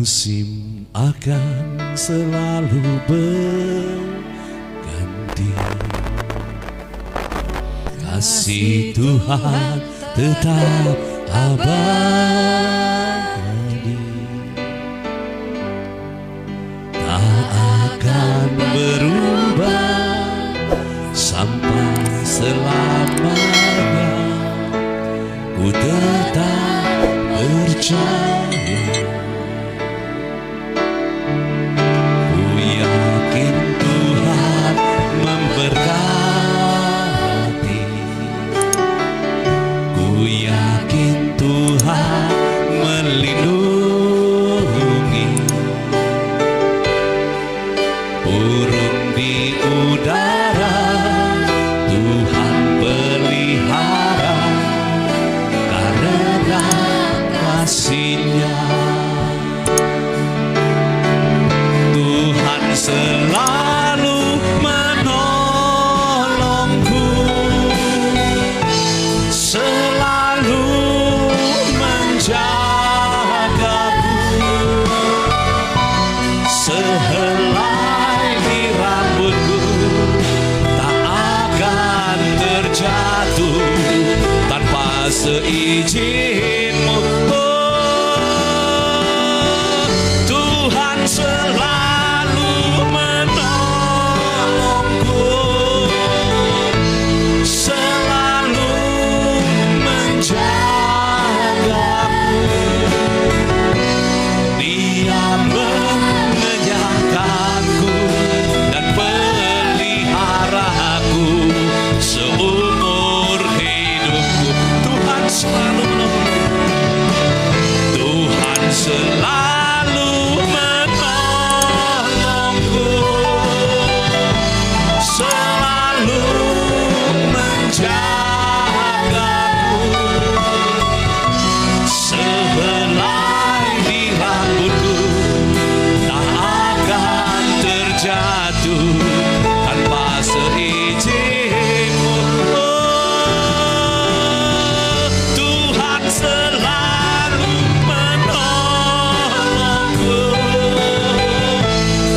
Musim akan selalu berganti, kasih Tuhan tetap abadi, tak akan berubah sampai selamanya. Ku tetap percaya, ku yakin Tuhan memberkati, ku yakin Tuhan melindungi, burung di udara Tuhan pelihara karena kasih-Nya. Tuhan selalu menolongku, selalu menjagaku, sehelai di rambutku tak akan terjatuh tanpa seizin-Mu. Tuhan selalu menolongku, selalu menjagaku, Dia mengenyangkanku dan peliharaku seumur hidupku. Tuhan selalu menolongku, Tuhan selalu menolongku, selalu menjagaku, sehelai di rambutku tak akan terjatuh tanpa seizin-Mu. Tuhan selalu menolongku,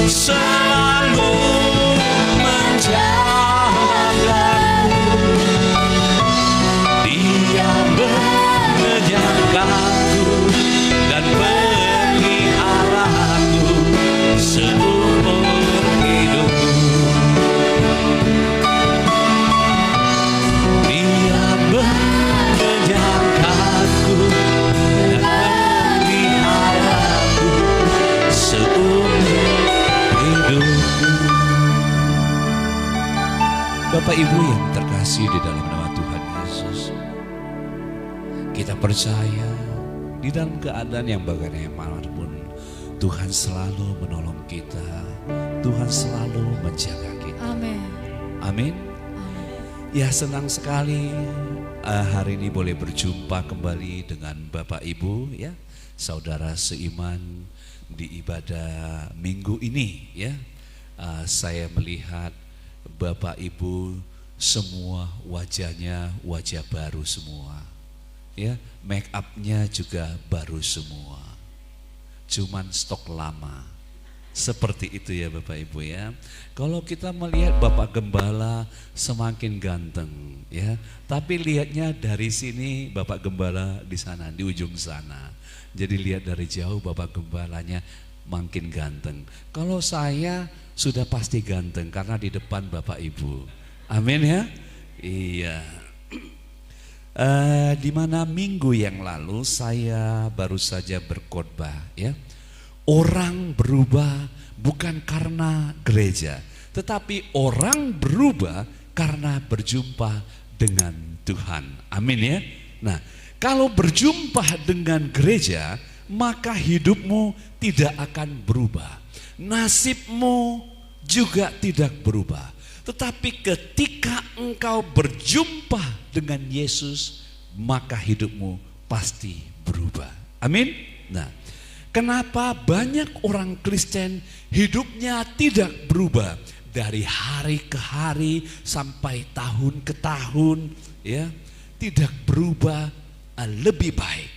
selalu menjagaku, Dia mengenyangkanku dan peliharaku seumur hidupku. Dia mengenyangkanku dan peliharaku seumur hidupku. Bapak Ibu yang terkasih di dalam nama Tuhan Yesus, kita percaya di dalam keadaan yang bagaimanapun Tuhan selalu menolong kita, Tuhan selalu menjaga kita. Amin. Amin. Ya, senang sekali hari ini boleh berjumpa kembali dengan Bapak Ibu ya, saudara seiman di ibadah minggu ini ya. Saya melihat Bapak Ibu semua wajahnya wajah baru semua. Ya, make up-nya juga baru semua. Cuman stok lama. Seperti itu ya Bapak Ibu ya. Kalau kita melihat Bapak Gembala semakin ganteng ya, tapi lihatnya dari sini Bapak Gembala di sana, di ujung sana. Jadi lihat dari jauh Bapak Gembalanya makin ganteng. Kalau saya sudah pasti ganteng karena di depan Bapak Ibu. Amin ya. Iya. Di mana minggu yang lalu saya baru saja berkhotbah ya. Orang berubah bukan karena gereja, tetapi orang berubah karena berjumpa dengan Tuhan. Amin ya. Nah, kalau berjumpa dengan gereja, maka hidupmu tidak akan berubah. Nasibmu juga tidak berubah. Tetapi ketika engkau berjumpa dengan Yesus, maka hidupmu pasti berubah. Amin. Nah, kenapa banyak orang Kristen hidupnya tidak berubah dari hari ke hari sampai tahun ke tahun ya, tidak berubah lebih baik.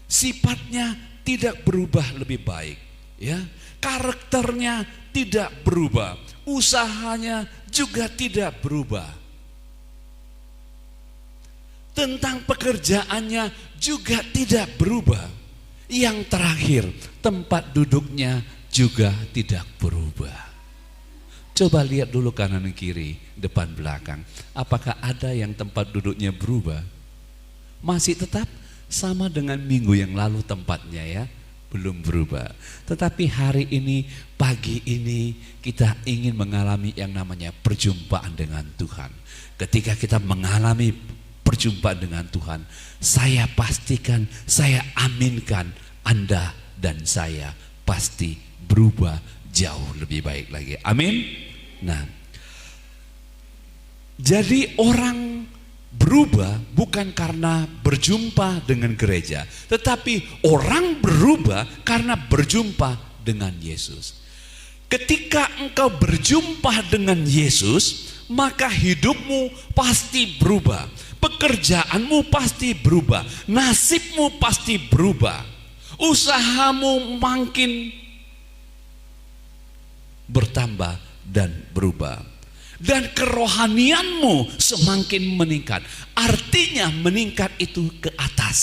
Sifatnya tidak berubah lebih baik, ya. Karakternya tidak berubah, usahanya juga tidak berubah. Tentang pekerjaannya juga tidak berubah. Yang terakhir, tempat duduknya juga tidak berubah. Coba lihat dulu kanan kiri, depan belakang. Apakah ada yang tempat duduknya berubah? Masih tetap sama dengan minggu yang lalu tempatnya, ya, belum berubah. Tetapi hari ini, pagi ini, kita ingin mengalami yang namanya perjumpaan dengan Tuhan. Ketika kita mengalami perjumpaan dengan Tuhan, saya pastikan, saya aminkan Anda dan saya pasti berubah jauh lebih baik lagi. Amin. Nah, jadi orang berubah bukan karena berjumpa dengan gereja, tetapi orang berubah karena berjumpa dengan Yesus. Ketika engkau berjumpa dengan Yesus, maka hidupmu pasti berubah, pekerjaanmu pasti berubah, nasibmu pasti berubah, usahamu makin bertambah dan berubah, dan kerohanianmu semakin meningkat. Artinya meningkat itu ke atas,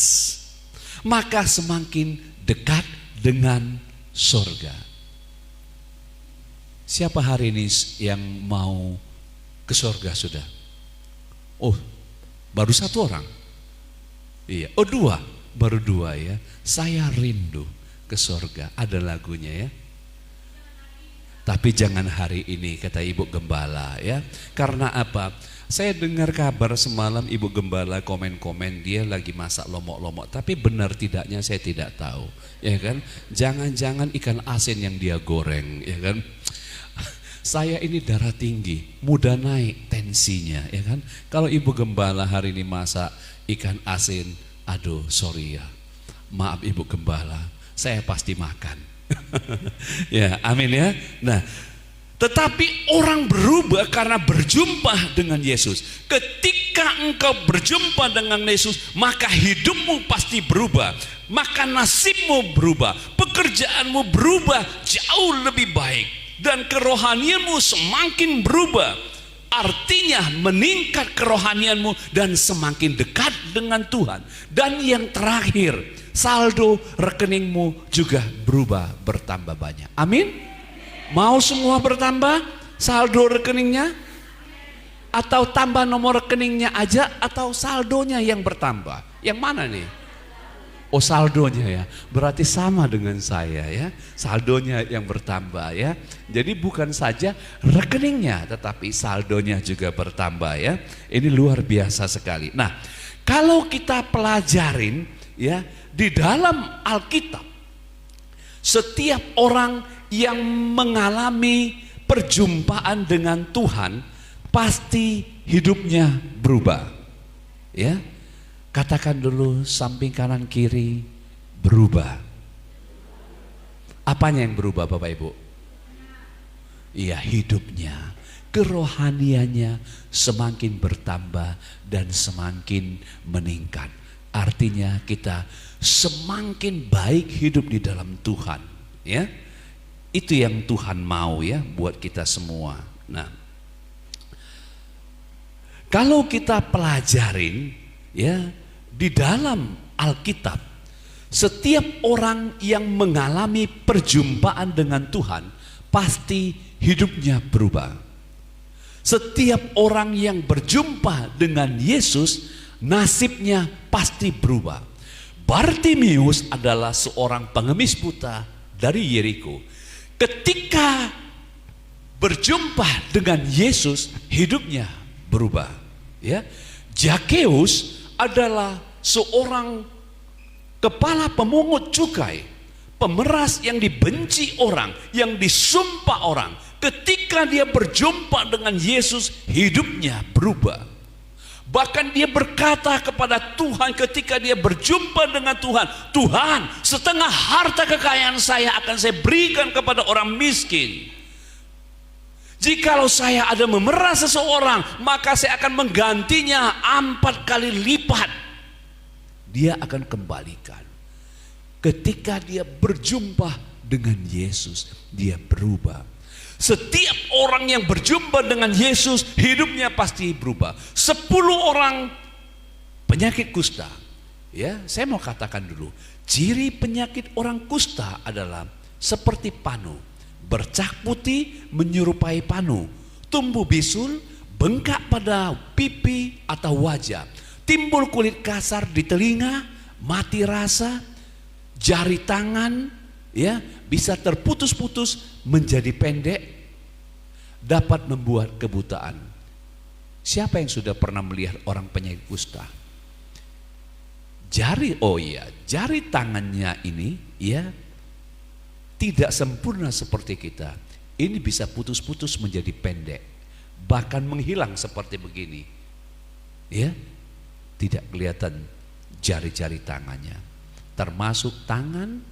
maka semakin dekat dengan sorga. Siapa hari ini yang mau ke sorga sudah? Oh, baru satu orang. Iya, oh dua, baru dua, ya. Saya rindu ke sorga, ada lagunya, ya. Tapi jangan hari ini, kata Ibu Gembala, ya. Karena apa? Saya dengar kabar semalam Ibu Gembala komen-komen dia lagi masak lomok-lomok. Tapi benar tidaknya saya tidak tahu, ya kan? Jangan-jangan ikan asin yang dia goreng, ya kan? Saya ini darah tinggi, mudah naik tensinya, ya kan? Kalau Ibu Gembala hari ini masak ikan asin, aduh sorry ya, maaf Ibu Gembala, saya pasti makan. Ya, amin ya. Nah, tetapi orang berubah karena berjumpa dengan Yesus. Ketika engkau berjumpa dengan Yesus, maka hidupmu pasti berubah, maka nasibmu berubah, pekerjaanmu berubah jauh lebih baik, dan kerohanianmu semakin berubah. Artinya meningkat kerohanianmu dan semakin dekat dengan Tuhan. Dan yang terakhir, saldo rekeningmu juga berubah, bertambah banyak. Amin. Mau semua bertambah saldo rekeningnya? Atau tambah nomor rekeningnya aja, atau saldonya yang bertambah? Yang mana nih? Oh, saldonya, ya. Berarti sama dengan saya, ya. Saldonya yang bertambah, ya. Jadi bukan saja rekeningnya, tetapi saldonya juga bertambah, ya. Ini luar biasa sekali. Nah, kalau kita pelajarin, ya, di dalam Alkitab, setiap orang yang mengalami perjumpaan dengan Tuhan pasti hidupnya berubah, ya. Katakan dulu samping kanan kiri, berubah. Apanya yang berubah Bapak Ibu? Iya, hidupnya, kerohaniannya semakin bertambah dan semakin meningkat. Artinya kita semakin baik hidup di dalam Tuhan, ya. Itu yang Tuhan mau, ya, buat kita semua. Nah, kalau kita pelajarin, ya, di dalam Alkitab, setiap orang yang mengalami perjumpaan dengan Tuhan pasti hidupnya berubah. Setiap orang yang berjumpa dengan Yesus, nasibnya pasti berubah. Bartimeus adalah seorang pengemis buta dari Yeriko. Ketika berjumpa dengan Yesus, hidupnya berubah, ya. Zakeus adalah seorang kepala pemungut cukai, pemeras yang dibenci orang, yang disumpah orang. Ketika dia berjumpa dengan Yesus, hidupnya berubah. Bahkan dia berkata kepada Tuhan ketika dia berjumpa dengan Tuhan, Tuhan, setengah harta kekayaan saya akan saya berikan kepada orang miskin. Jikalau saya ada memeras seseorang, maka saya akan menggantinya 4 kali lipat. Dia akan kembalikan. ketika dia berjumpa dengan Yesus, dia berubah. Setiap orang yang berjumpa dengan Yesus, hidupnya pasti berubah. 10 orang penyakit kusta. Ya, saya mau katakan dulu, ciri penyakit orang kusta adalah seperti panu, bercak putih menyerupai panu, tumbuh bisul, bengkak pada pipi atau wajah, timbul kulit kasar di telinga, mati rasa, jari tangan ya bisa terputus-putus menjadi pendek, dapat membuat kebutaan. Siapa yang sudah pernah melihat orang penyakit kusta? Jari tangannya ini ya tidak sempurna seperti kita. Ini bisa putus-putus menjadi pendek, bahkan menghilang seperti begini. Ya, tidak kelihatan jari-jari tangannya, termasuk tangan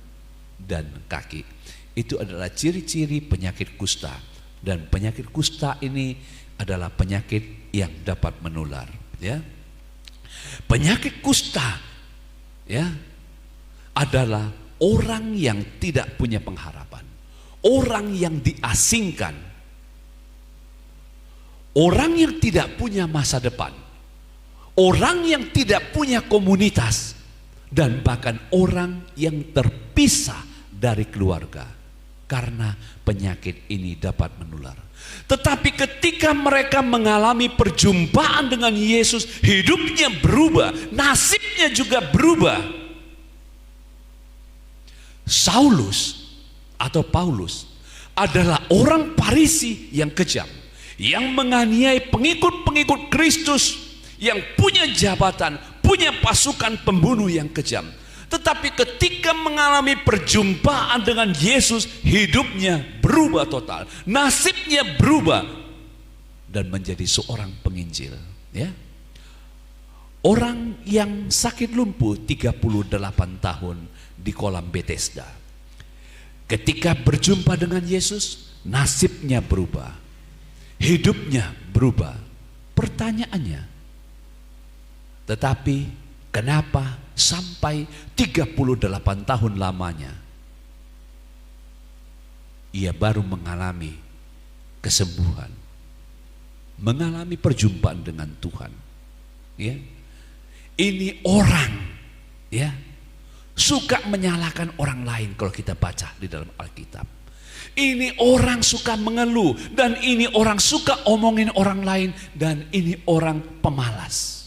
dan kaki. Itu adalah ciri-ciri penyakit kusta, dan penyakit kusta ini adalah penyakit yang dapat menular. Ya, penyakit kusta ya adalah orang yang tidak punya pengharapan, orang yang diasingkan, orang yang tidak punya masa depan, orang yang tidak punya komunitas, dan bahkan orang yang terpisah dari keluarga. Karena penyakit ini dapat menular. Tetapi ketika mereka mengalami perjumpaan dengan Yesus, hidupnya berubah, nasibnya juga berubah. Saulus atau Paulus adalah orang Farisi yang kejam, yang menganiaya pengikut-pengikut Kristus, yang punya jabatan, punya pasukan pembunuh yang kejam. Tetapi ketika mengalami perjumpaan dengan Yesus, hidupnya berubah total, nasibnya berubah, dan menjadi seorang penginjil. Ya, orang yang sakit lumpuh 38 tahun di kolam Bethesda, ketika berjumpa dengan Yesus, nasibnya berubah, hidupnya berubah. Pertanyaannya, tetapi kenapa sampai 38 tahun lamanya ia baru mengalami kesembuhan, mengalami perjumpaan dengan Tuhan? Ya, ini orang ya suka menyalahkan orang lain. Kalau kita baca di dalam Alkitab, ini orang suka mengeluh, dan ini orang suka omongin orang lain, dan ini orang pemalas.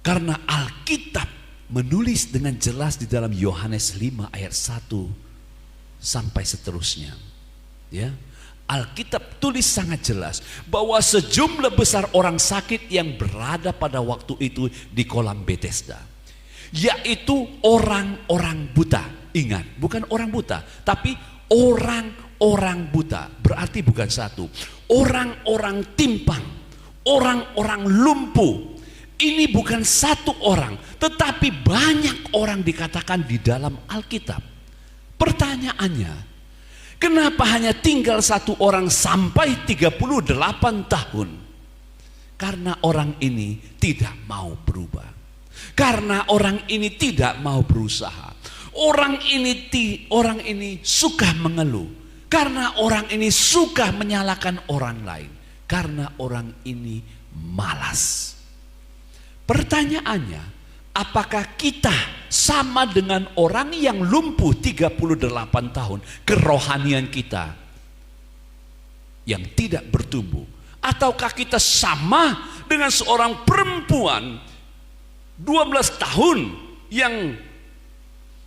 Karena Alkitab menulis dengan jelas di dalam Yohanes 5 ayat 1 sampai seterusnya. Ya, Alkitab tulis sangat jelas bahwa sejumlah besar orang sakit yang berada pada waktu itu di kolam Bethesda, yaitu orang-orang buta. Ingat, bukan orang buta, tapi orang-orang buta. Berarti bukan satu, orang-orang timpang, orang-orang lumpuh. Ini bukan satu orang, tetapi banyak orang dikatakan di dalam Alkitab. Pertanyaannya, kenapa hanya tinggal satu orang sampai 38 tahun? Karena orang ini tidak mau berubah. Karena orang ini tidak mau berusaha. Orang ini suka mengeluh. Karena orang ini suka menyalahkan orang lain. Karena orang ini malas. Pertanyaannya, apakah kita sama dengan orang yang lumpuh 38 tahun, kerohanian kita yang tidak bertumbuh? Ataukah kita sama dengan seorang perempuan 12 tahun yang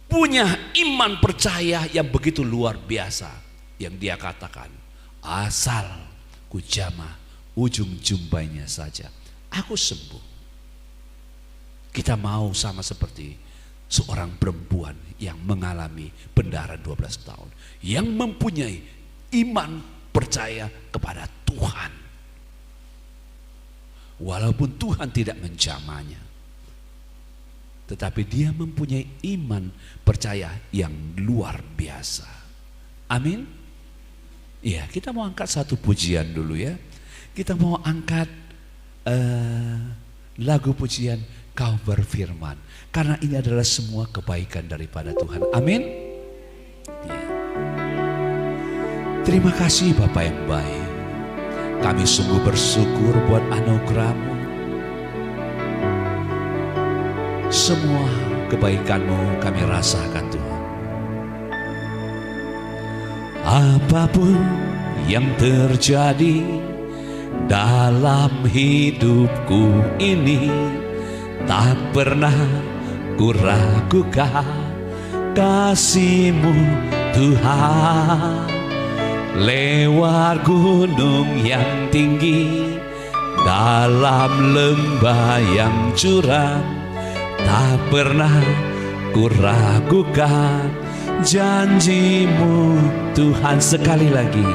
punya iman percaya yang begitu luar biasa, yang dia katakan, asal ku jamah ujung jumbanya saja, aku sembuh. Kita mau sama seperti seorang perempuan yang mengalami pendarahan 12 tahun, yang mempunyai iman percaya kepada Tuhan, walaupun Tuhan tidak menjamahnya, tetapi dia mempunyai iman percaya yang luar biasa. Amin. Ya, kita mau angkat satu pujian dulu ya. Kita mau angkat lagu pujian Kau berfirman. Karena ini adalah semua kebaikan daripada Tuhan. Amin. Ya. Terima kasih Bapa yang baik. Kami sungguh bersyukur buat anugerah-Mu. Semua kebaikan-Mu kami rasakan Tuhan. Apapun yang terjadi dalam hidupku ini, tak pernah ku ragukan kasih-Mu Tuhan. Lewat gunung yang tinggi, dalam lembah yang curam, tak pernah ku ragukan janji-Mu Tuhan. Sekali lagi.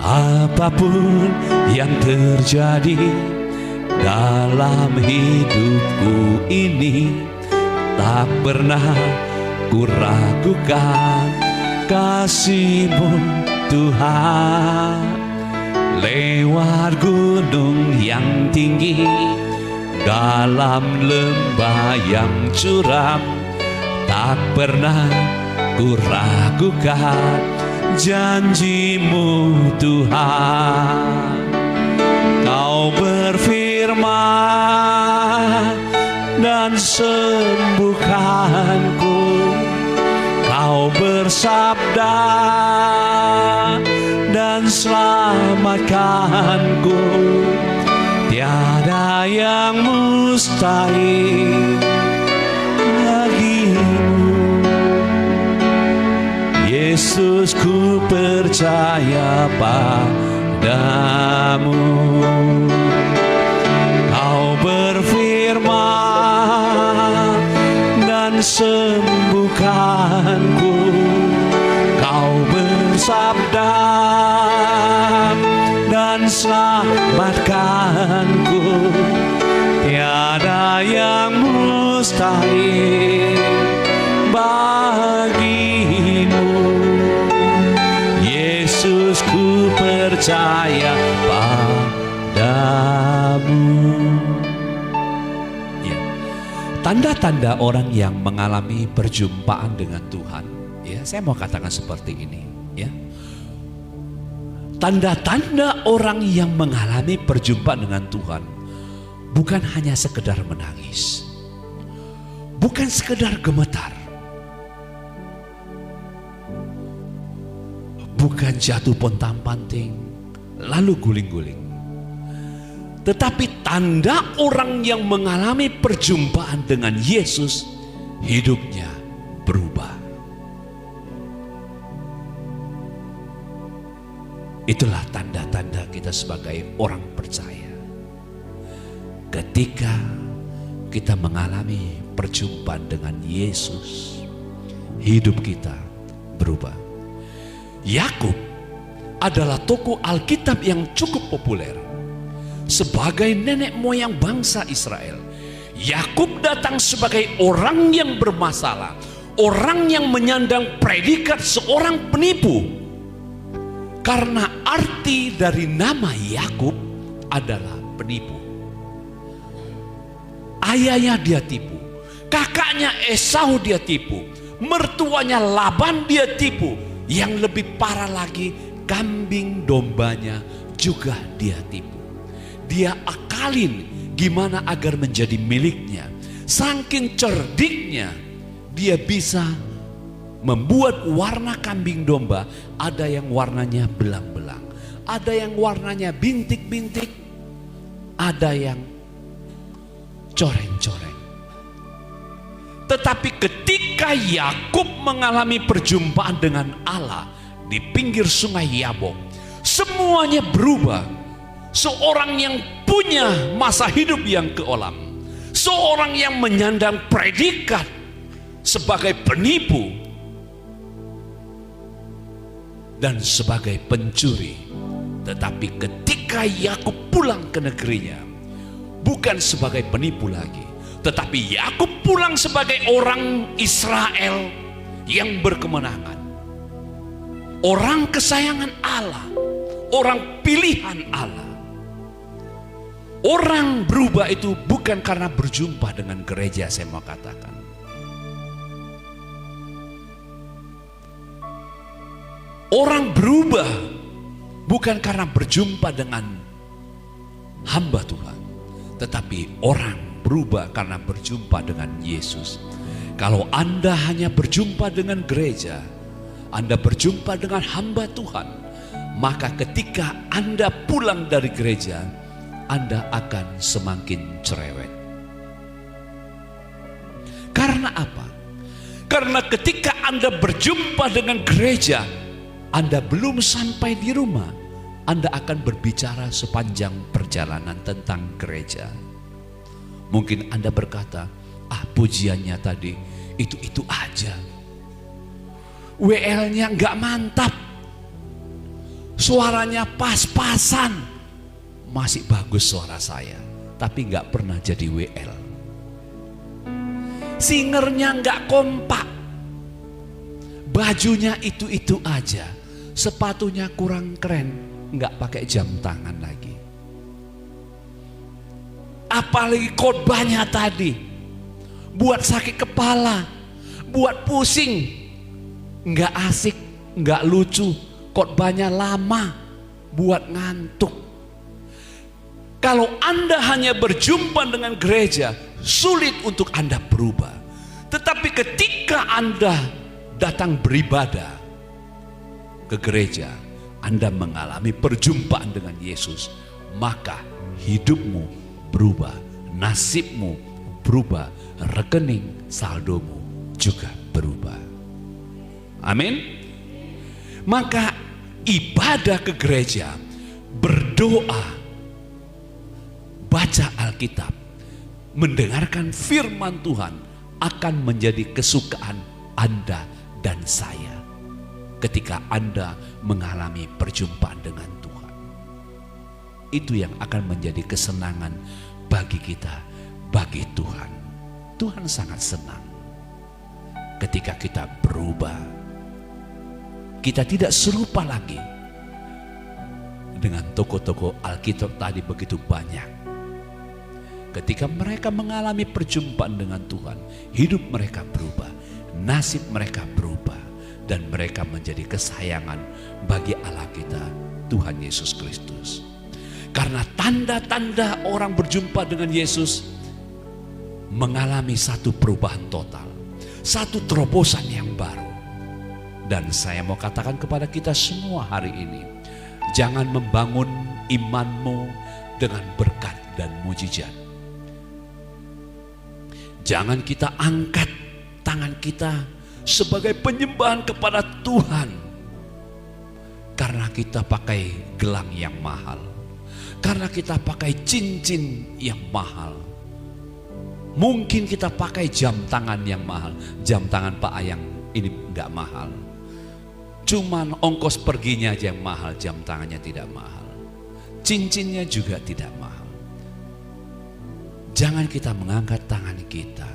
Apapun yang terjadi dalam hidupku ini, tak pernah ku ragukan kasih-Mu Tuhan. Lewat gunung yang tinggi, dalam lembah yang curam, tak pernah ku ragukan janji-Mu Tuhan. Kau berfirman dan sembuhkanku, Kau bersabda dan selamatkanku. Tiada yang mustahil bagimu. Yesus, ku percaya padamu. Kau berfirman dan sembuhkanku, Kau bersabda dan selamatkanku. Tiada yang mustahil bagimu. Yesus, ku percaya padamu. Ya. Tanda-tanda orang yang mengalami perjumpaan dengan Tuhan, ya, saya mau katakan seperti ini, ya. Tanda-tanda orang yang mengalami perjumpaan dengan Tuhan bukan hanya sekedar menangis, bukan sekedar gemetar, bukan jatuh pontang-panting lalu guling-guling. Tetapi tanda orang yang mengalami perjumpaan dengan Yesus, hidupnya berubah. Itulah tanda-tanda kita sebagai orang percaya. Ketika kita mengalami perjumpaan dengan Yesus, hidup kita berubah. Yakub adalah tokoh Alkitab yang cukup populer. Sebagai nenek moyang bangsa Israel, Yakub datang sebagai orang yang bermasalah, orang yang menyandang predikat seorang penipu. Karena arti dari nama Yakub adalah penipu. Ayahnya dia tipu, kakaknya Esau dia tipu, mertuanya Laban dia tipu. Yang lebih parah lagi, kambing dombanya juga dia tipu. Dia akalin gimana agar menjadi miliknya. Saking cerdiknya, dia bisa membuat warna kambing domba, ada yang warnanya belang-belang, ada yang warnanya bintik-bintik, ada yang coreng-coreng. Tetapi ketika Yakub mengalami perjumpaan dengan Allah di pinggir sungai Yabok, semuanya berubah. Seorang yang punya masa hidup yang keolam, seorang yang menyandang predikat sebagai penipu dan sebagai pencuri. Tetapi ketika Yakub pulang ke negerinya, bukan sebagai penipu lagi, tetapi Yakub pulang sebagai orang Israel yang berkemenangan. orang kesayangan Allah, orang pilihan Allah. Orang berubah itu bukan karena berjumpa dengan gereja, saya mau katakan. Orang berubah bukan karena berjumpa dengan hamba Tuhan, tetapi orang berubah karena berjumpa dengan Yesus. Kalau Anda hanya berjumpa dengan gereja, Anda berjumpa dengan hamba Tuhan, maka ketika Anda pulang dari gereja, Anda akan semakin cerewet. Karena apa? Karena ketika Anda berjumpa dengan gereja, Anda belum sampai di rumah, Anda akan berbicara sepanjang perjalanan tentang gereja. Mungkin Anda berkata, pujiannya tadi itu aja. WL-nya nggak mantap, suaranya pas-pasan, masih bagus suara saya, tapi nggak pernah jadi WL. Singernya nggak kompak, bajunya itu aja, sepatunya kurang keren, nggak pakai jam tangan lagi. Apalagi khotbahnya tadi, buat sakit kepala, buat pusing, nggak asik, nggak lucu, khotbahnya lama, buat ngantuk. Kalau Anda hanya berjumpa dengan gereja, sulit untuk Anda berubah. Tetapi ketika Anda datang beribadah ke gereja, Anda mengalami perjumpaan dengan Yesus, maka hidupmu berubah, nasibmu berubah, rekening saldomu juga berubah. Amin. Maka ibadah ke gereja, berdoa, baca Alkitab, mendengarkan firman Tuhan akan menjadi kesukaan Anda dan saya ketika Anda mengalami perjumpaan dengan Tuhan. Itu yang akan menjadi kesenangan bagi kita, bagi Tuhan. Tuhan sangat senang ketika kita berubah. Kita tidak serupa lagi dengan tokoh-tokoh Alkitab tadi begitu banyak. Ketika mereka mengalami perjumpaan dengan Tuhan, hidup mereka berubah, nasib mereka berubah, dan mereka menjadi kesayangan bagi Allah kita, Tuhan Yesus Kristus. Karena tanda-tanda orang berjumpa dengan Yesus mengalami satu perubahan total, satu terobosan yang baru. Dan saya mau katakan kepada kita semua hari ini, jangan membangun imanmu dengan berkat dan mujizat. Jangan kita angkat tangan kita sebagai penyembahan kepada Tuhan karena kita pakai gelang yang mahal, karena kita pakai cincin yang mahal. Mungkin kita pakai jam tangan yang mahal. Jam tangan Pak Ayang ini enggak mahal, cuman ongkos perginya aja yang mahal, jam tangannya tidak mahal, cincinnya juga tidak mahal. Jangan kita mengangkat tangan kita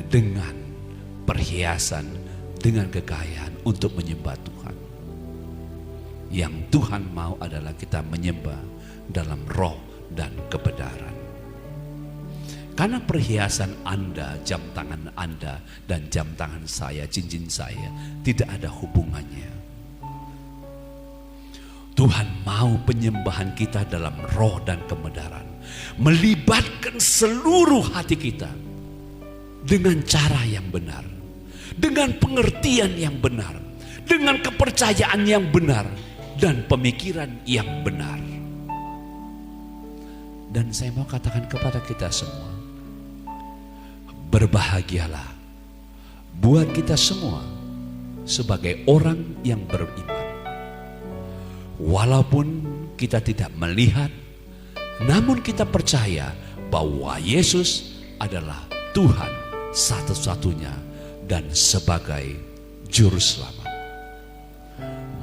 dengan perhiasan, dengan kekayaan untuk menyembah Tuhan. Yang Tuhan mau adalah kita menyembah dalam roh dan kebenaran. Karena perhiasan Anda, jam tangan Anda, dan jam tangan saya, cincin saya, tidak ada hubungannya. Tuhan mau penyembahan kita dalam roh dan kebenaran, melibatkan seluruh hati kita dengan cara yang benar, dengan pengertian yang benar, dengan kepercayaan yang benar, dan pemikiran yang benar. Dan saya mau katakan kepada kita semua, berbahagialah buat kita semua sebagai orang yang beriman. Walaupun kita tidak melihat, namun kita percaya bahwa Yesus adalah Tuhan satu-satunya dan sebagai juru selamat.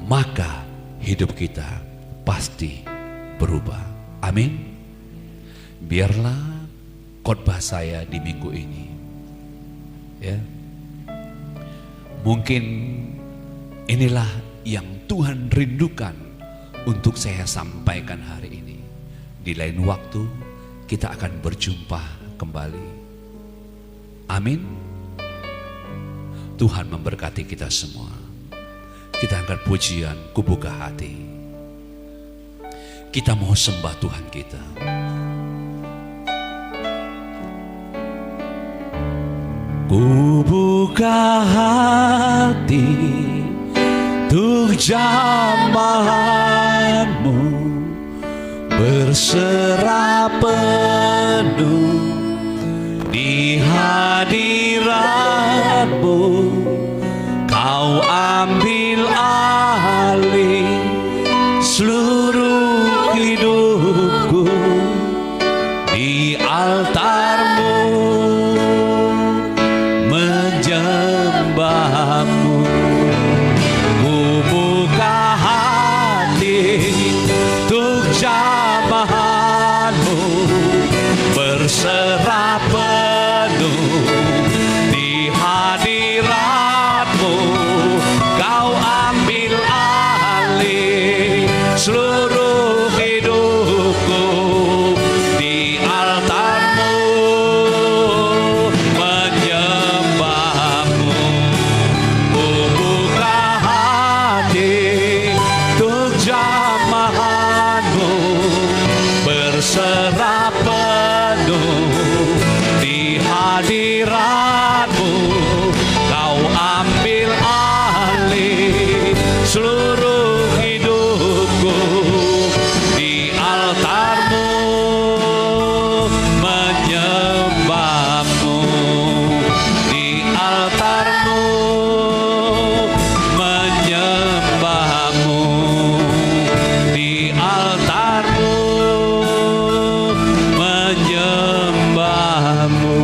Maka hidup kita pasti berubah. Amin. Biarlah khotbah saya di minggu ini, ya, mungkin Inilah yang Tuhan rindukan untuk saya sampaikan hari ini. Di lain waktu kita akan berjumpa kembali. Amin. Tuhan memberkati kita semua. Kita angkat pujian, kubuka hati. Kita mau sembah Tuhan kita. Kubuka hati untuk jamahanmu, berserah penuh di hadiratmu. Kau ambil alih seluruh hidupku di altarmu, menyembahmu. Ku buka hati untuk jamahanmu, berserah penuh di hadiratmu. Kau ambil alih seluruh hidupku di altarmu, menyembahmu. Ku buka hati untuk jamahanmu, berserah penuh di hadiratmu. Kau ambil alih seluruh hidupku di altarmu, menyembahmu. Di altarmu, menyembahmu. Di altarmu, menyembahmu.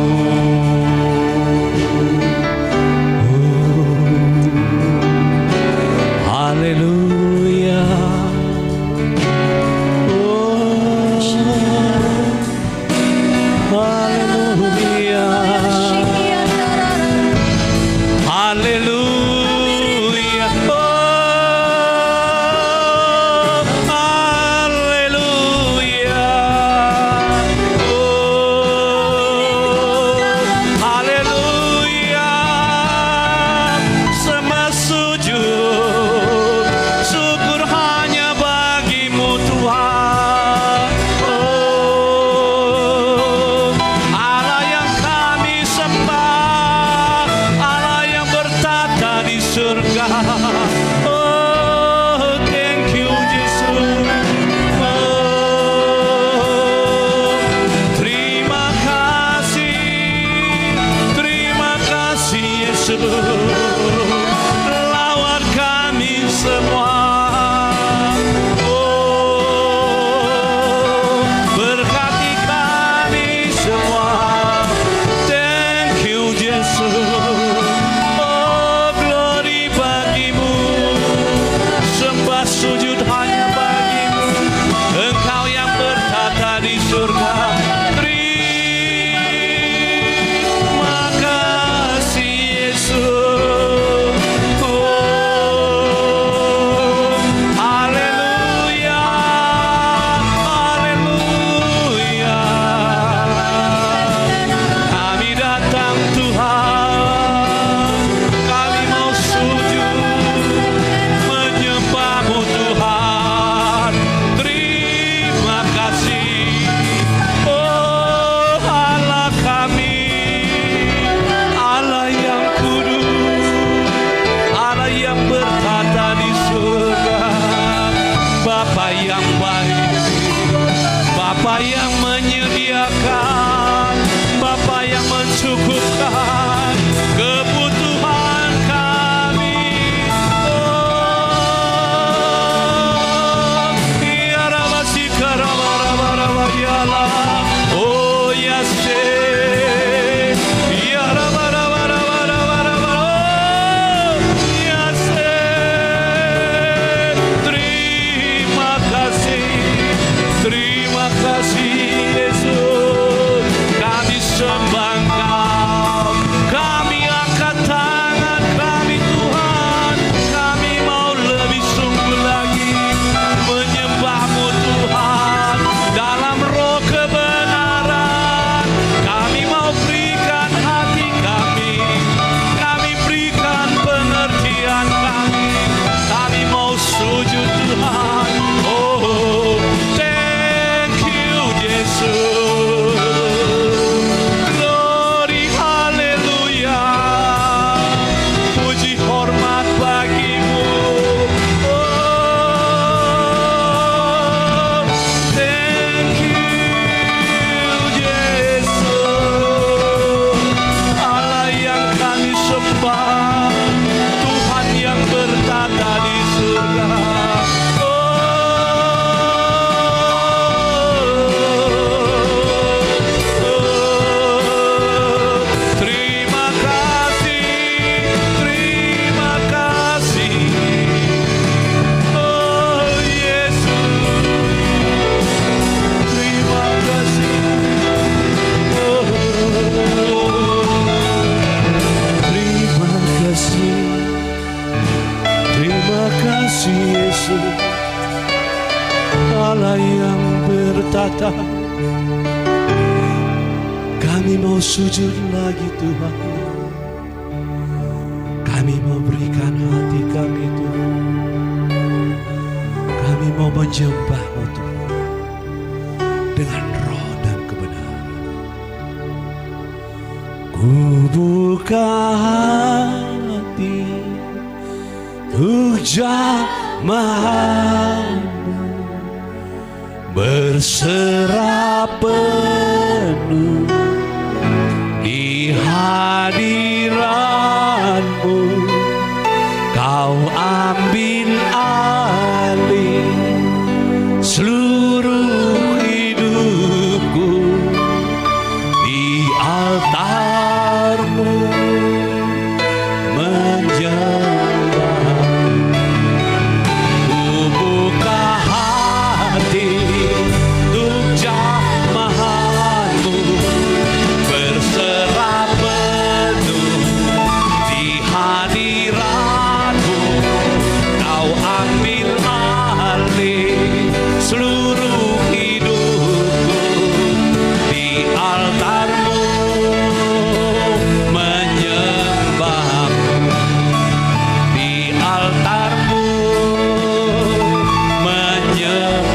Haleluya. Oh, haleluya. Haleluya. Oh, haleluya. Oh, haleluya. Sembah sujud syukur hanya bagimu Tuhan. Oh, Allah yang kami sembah, Allah yang bertata di surga. Oh, thank you Jesus. Oh, terima kasih Yesus. Lawat kami semua. Oh, berkati kami semua. Thank you Jesus. Oh, glory bagimu. Sembah sujud hanya bagimu. Engkau yang bertata di surga. Terima kasih Yesus. Oh, haleluya. Haleluya. Kami datang Tuhan, kami mau sujud menyembahmu Tuhan. Terima kasih. Oh, Allah kami, Allah yang kudus, Allah yang bertata di surga. Bapa yang baik, Bapa yang menyediakan, Bapa yang mencukupkan kebutuhan kami. Oh, ya Rabasi karabarabaraba yala. Oh, ya se. Ya rabarabarabarabaraba. Oh, ya se. Terima kasih Yesus. Kami sembah Engkau, Allah yang bertata, kami mau sujud lagi Tuhan. Kami mau berikan hati kami Tuhan. Kami mau menyembah-Mu Tuhan dengan roh dan kebenaran. Ku buka hati untuk jamaah-Mu, berserah penuh di hadirat-Mu. Kau ambil alih seluruh hidupku di altar-Mu, menyembah. Ku buka hati untuk jamaah-Mu, berserah penuh di hadirat-Mu. Kau ambil alih seluruh hidupku di altar-Mu, menyembah-Mu di altar-Mu, menyembah-Mu.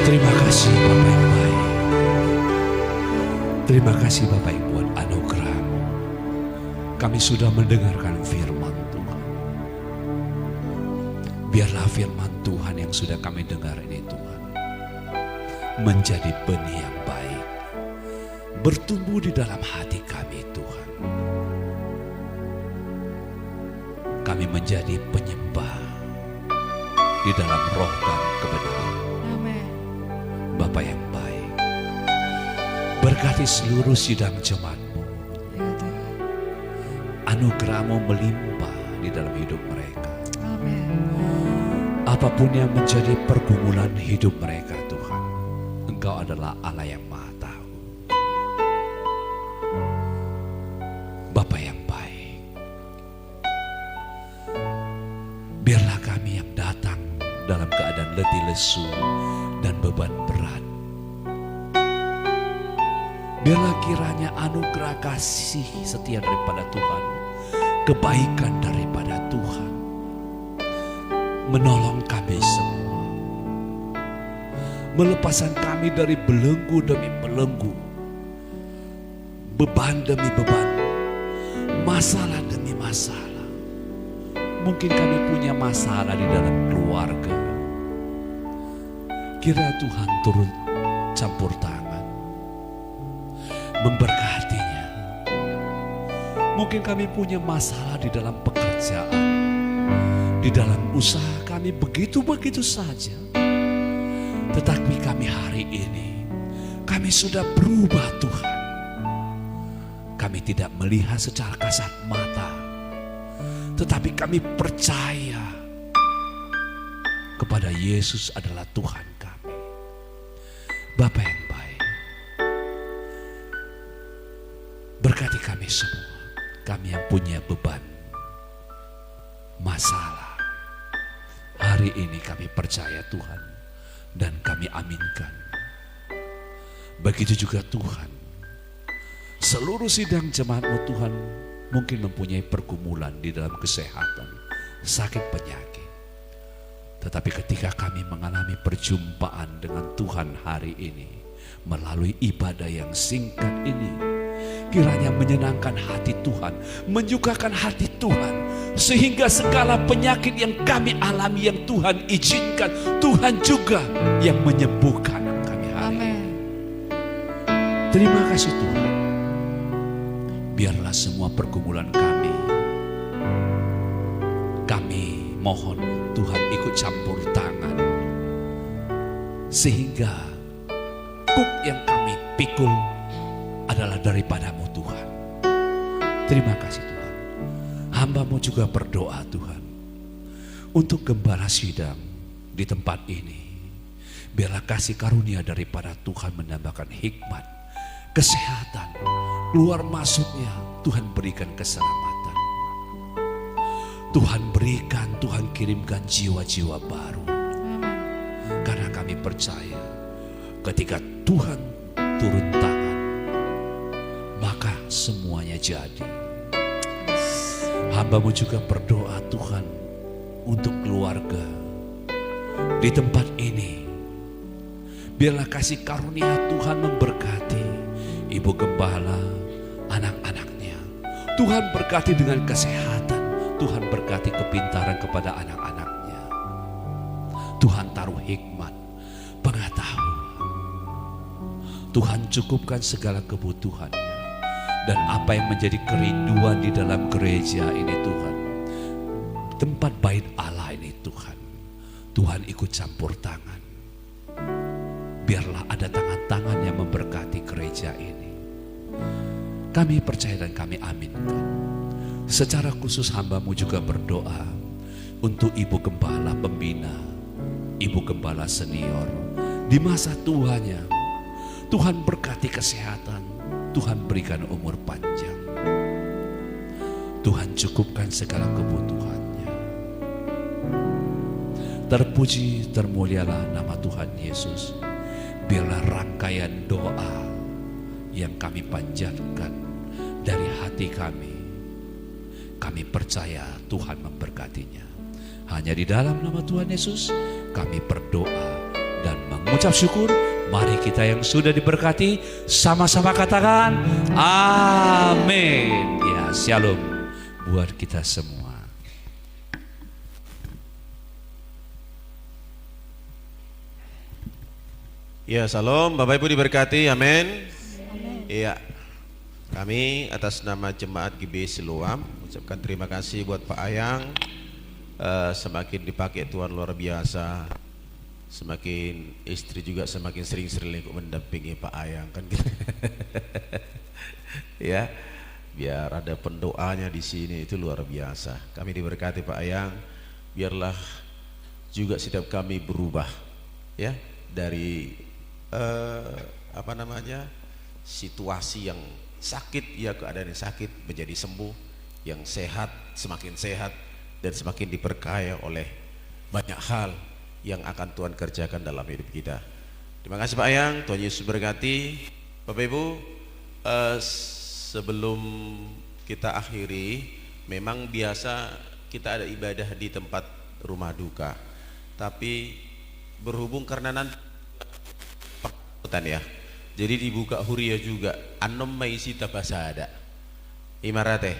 Terima kasih Bapa yang baik. Terima kasih Bapa yang buat anugerah-Mu. Kami sudah mendengarkan firman Tuhan. Biarlah firman Tuhan yang sudah kami dengar ini Tuhan menjadi benih yang baik, bertumbuh di dalam hati kami Tuhan. Kami menjadi penyembah di dalam roh dan kebenaran. Amin. Bapa yang baik, berkati seluruh sidang jemaat-Mu. Ya Tuhan. Anugerah-Mu melimpah di dalam hidup mereka. Amin. Apapun yang menjadi pergumulan hidup mereka Tuhan, Engkau adalah Allah yang Maha Tahu. Bapa yang baik, biarlah kami yang datang dalam keadaan letih lesu dan beban berat, biarlah kiranya anugerah kasih setia daripada Tuhan, kebaikan daripada Tuhan menolong kami semua, melepaskan kami dari belenggu demi belenggu, beban demi beban, masalah demi masalah. Mungkin kami punya masalah di dalam keluarga. Kiranya Tuhan turun campur tangan, memberkatinya. Mungkin kami punya masalah di dalam pekerjaan, di dalam usaha kami begitu-begitu saja. Tetapi kami hari ini, kami sudah berubah Tuhan. Kami tidak melihat secara kasat mata, tetapi kami percaya kepada Yesus adalah Tuhan kami. Bapa yang baik, berkati kami semua, kami yang punya beban, masalah. Hari ini kami percaya Tuhan dan kami aminkan. Begitu juga Tuhan, seluruh sidang jemaat-Mu Tuhan mungkin mempunyai pergumulan di dalam kesehatan, sakit penyakit. Tetapi ketika kami mengalami perjumpaan dengan Tuhan hari ini, melalui ibadah yang singkat ini, kiranya menyenangkan hati Tuhan, menyukakan hati Tuhan, sehingga segala penyakit yang kami alami, yang Tuhan izinkan, Tuhan juga yang menyembuhkan kami hari ini. Terima kasih Tuhan. Biarlah semua pergumulan kami mohon Tuhan ikut campur tangan, sehingga kuk yang kami pikul adalah daripada-Mu Tuhan. Terima kasih Tuhan. Hamba-Mu juga berdoa Tuhan untuk gembala sidang di tempat ini. Biarlah kasih karunia daripada Tuhan menambahkan hikmat, kesehatan, keluar masuknya Tuhan berikan keselamatan. Tuhan berikan, Tuhan kirimkan jiwa-jiwa baru. Karena kami percaya ketika Tuhan turun tangan, maka semuanya jadi. Hamba-Mu juga berdoa Tuhan untuk keluarga di tempat ini. Biarlah kasih karunia Tuhan memberkati Ibu Gembala, anak-anaknya. Tuhan berkati dengan kesehatan. Tuhan berkati kepintaran kepada anak-anaknya. Tuhan taruh hikmat, pengetahuan. Tuhan cukupkan segala kebutuhannya. Dan apa yang menjadi kerinduan di dalam gereja ini Tuhan, tempat bait Allah ini Tuhan, Tuhan ikut campur tangan. Biarlah ada tangan-tangan yang memberkati gereja ini. Kami percaya dan kami aminkan. Secara khusus hamba-Mu juga berdoa untuk Ibu Gembala pembina, Ibu Gembala senior di masa tuanya. Tuhan berkati kesehatan, Tuhan berikan umur panjang, Tuhan cukupkan segala kebutuhannya. Terpuji, termulialah nama Tuhan Yesus. Biarlah rangkaian doa yang kami panjatkan dari hati kami percaya Tuhan memberkatinya. Hanya di dalam nama Tuhan Yesus kami berdoa dan mengucap syukur. Mari kita yang sudah diberkati sama-sama katakan amin. Ya, shalom buat kita semua. Ya, salam, Bapak Ibu diberkati, amin. Iya, kami atas nama Jemaat GB Siloam ucapkan terima kasih buat Pak Ayang. Semakin dipakai Tuhan luar biasa, semakin istri juga semakin sering-sering ikut mendampingi Pak Ayang kan gitu. Ya, biar ada pendoanya di sini itu luar biasa. Kami diberkati Pak Ayang, biarlah juga setiap kami berubah ya dari situasi yang sakit ya keadaan yang sakit menjadi sembuh, yang sehat semakin sehat dan semakin diberkahi oleh banyak hal yang akan Tuhan kerjakan dalam hidup kita. Terima kasih Pak Ayang, Tuhan Yesus berkati. Bapak Ibu, sebelum kita akhiri, memang biasa kita ada ibadah di tempat rumah duka, tapi berhubung karena nanti ya, jadi dibuka huria juga anom maisi tapasada imarate.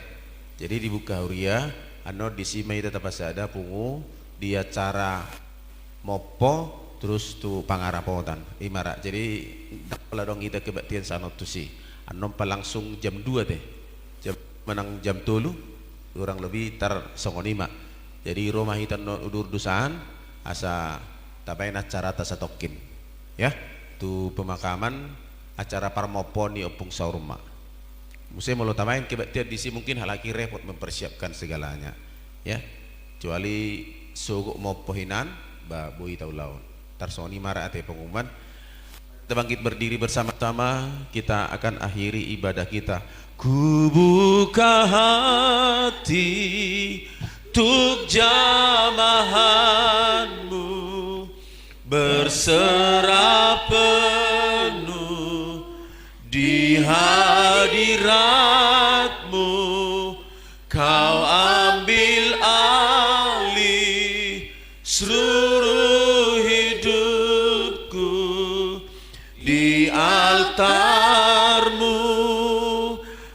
Jadi dibuka huria ano disimai tapasada pungu dia cara mopo terus tu pangarapotan imarat. Jadi pala dong kita kebaktian sanot tu si anom pa langsung jam 2 teh, jam menang jam 3 kurang lebih tar 5. Jadi rumah hitan udur dusaan asa tabain acara tasatokin ya, tu pemakaman acara parmopon di opung saurma. Musim mau tamain kebaktian di sini mungkin halaki repot mempersiapkan segalanya ya, kecuali sogok mau pohinan ba boi tau laun tarsoni marah ate pengumuman. Kita bangkit berdiri bersama-sama, kita akan akhiri ibadah kita. Ku buka hati tuk jamahanmu, berserah penuh di hadiratmu. Kau ambil alih seluruh hidupku, di altarmu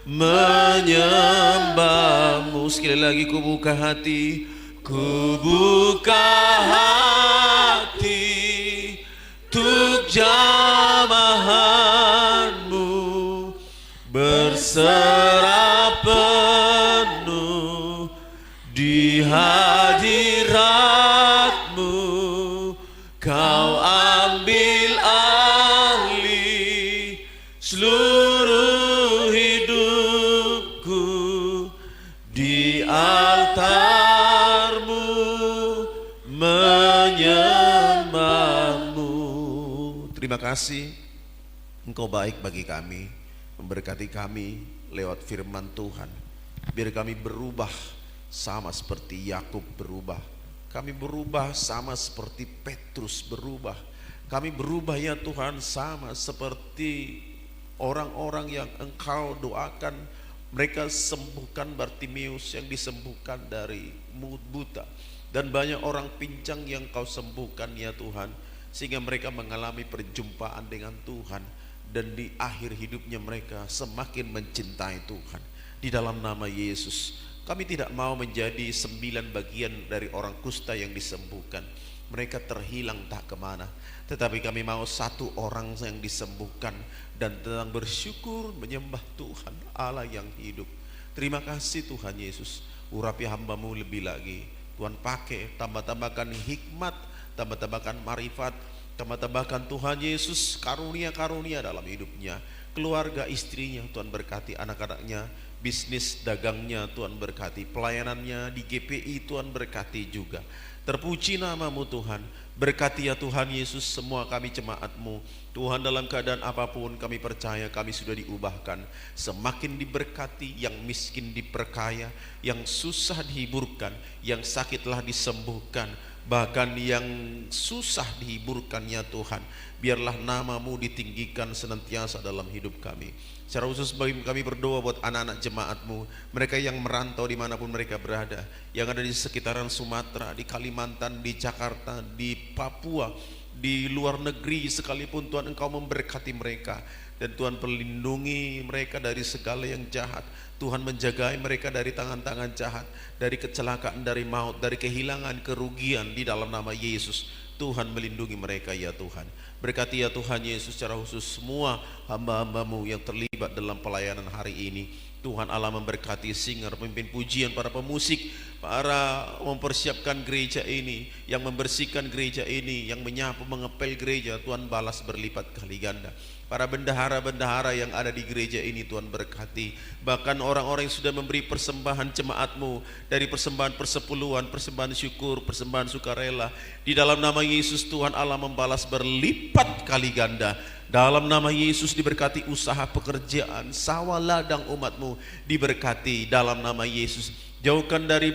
menyembahmu. Sekali lagi ku buka hati, ku buka hati tuk jamahanmu, berserah penuh di hadiratmu. Kau ambil alih seluruh hidupku, di altarmu menyembahmu. Terima kasih, Engkau baik bagi kami, memberkati kami lewat firman Tuhan. Biar kami berubah sama seperti Yakub berubah. Kami berubah sama seperti Petrus berubah. Kami berubah ya Tuhan sama seperti orang-orang yang Engkau doakan. Mereka sembuhkan Bartimeus yang disembuhkan dari mulut buta. Dan banyak orang pincang yang Kau sembuhkan ya Tuhan. Sehingga mereka mengalami perjumpaan dengan Tuhan. Dan di akhir hidupnya mereka semakin mencintai Tuhan. Di dalam nama Yesus, kami tidak mau menjadi 9 bagian dari orang kusta yang disembuhkan. Mereka terhilang tak kemana. Tetapi kami mau 1 orang yang disembuhkan dan tenang bersyukur menyembah Tuhan Allah yang hidup. Terima kasih Tuhan Yesus. Urapi hamba-Mu lebih lagi. Tuhan pakai, tambah-tambahkan hikmat, tambah-tambahkan marifat, tambah-tambahkan Tuhan Yesus karunia-karunia dalam hidupnya. Keluarga istrinya Tuhan berkati, anak-anaknya, bisnis dagangnya Tuhan berkati, pelayanannya di GPI Tuhan berkati juga. Terpuji nama-Mu Tuhan. Berkati ya Tuhan Yesus semua kami jemaat-Mu. Tuhan, dalam keadaan apapun kami percaya kami sudah diubahkan. Semakin diberkati, yang miskin diperkaya, yang susah dihiburkan, yang sakitlah disembuhkan, bahkan yang susah dihiburkan ya Tuhan. Biarlah nama-Mu ditinggikan senantiasa dalam hidup kami. Secara khusus bagi kami berdoa buat anak-anak jemaat-Mu, mereka yang merantau dimanapun mereka berada, yang ada di sekitaran Sumatera, di Kalimantan, di Jakarta, di Papua, di luar negeri sekalipun. Tuhan, Engkau memberkati mereka, dan Tuhan pelindungi mereka dari segala yang jahat. Tuhan menjagai mereka dari tangan-tangan jahat, dari kecelakaan, dari maut, dari kehilangan, kerugian. Di dalam nama Yesus Tuhan melindungi mereka ya Tuhan. Berkati ya Tuhan Yesus secara khusus semua hamba-hamba-Mu yang terlibat dalam pelayanan hari ini. Tuhan Allah memberkati singer, pemimpin pujian, para pemusik, para mempersiapkan gereja ini, yang membersihkan gereja ini, yang menyapu, mengepel gereja. Tuhan balas berlipat kali ganda. Para bendahara-bendahara yang ada di gereja ini Tuhan berkati. Bahkan orang-orang yang sudah memberi persembahan jemaat-Mu, dari persembahan persepuluhan, persembahan syukur, persembahan sukarela, di dalam nama Yesus Tuhan Allah membalas berlipat kali ganda. Dalam nama Yesus diberkati usaha pekerjaan, sawah ladang umat-Mu diberkati dalam nama Yesus. Jauhkan dari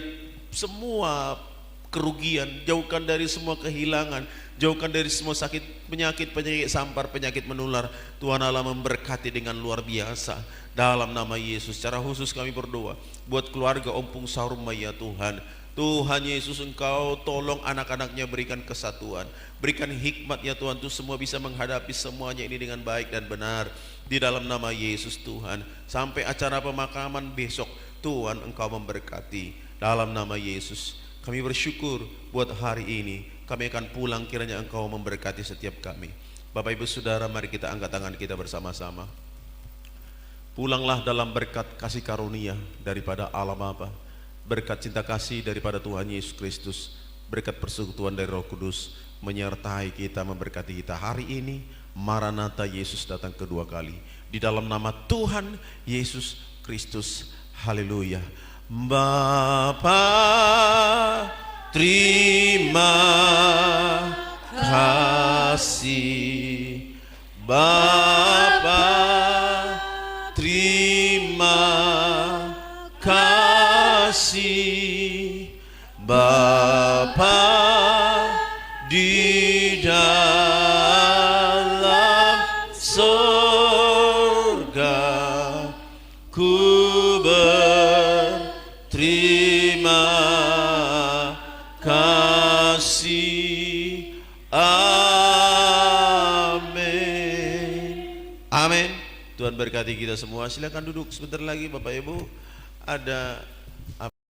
semua kerugian, jauhkan dari semua kehilangan, jauhkan dari semua sakit, penyakit sampar, penyakit menular. Tuhan Allah memberkati dengan luar biasa dalam nama Yesus. Secara khusus kami berdoa buat keluarga Ompung Saruma ya Tuhan. Tuhan Yesus, Engkau tolong anak-anaknya, berikan kesatuan, berikan hikmat ya Tuhan, tuh semua bisa menghadapi semuanya ini dengan baik dan benar di dalam nama Yesus Tuhan. Sampai acara pemakaman besok Tuhan, Engkau memberkati dalam nama Yesus. Kami bersyukur buat hari ini. Kami akan pulang, kiranya Engkau memberkati setiap kami. Bapak Ibu Saudara, mari kita angkat tangan kita bersama-sama. Pulanglah dalam berkat kasih karunia daripada Allah Bapa, berkat cinta kasih daripada Tuhan Yesus Kristus, berkat persekutuan dari Roh Kudus menyertai kita, memberkati kita hari ini. Maranatha, Yesus datang kedua kali. Di dalam nama Tuhan Yesus Kristus. Haleluya. Bapa, terima kasih. Bapa, terima kasih. Bapa di dalam surga, ku berterima kasih. Amin. Amin. Tuhan berkati kita semua. Silakan duduk sebentar lagi Bapak Ibu. Ada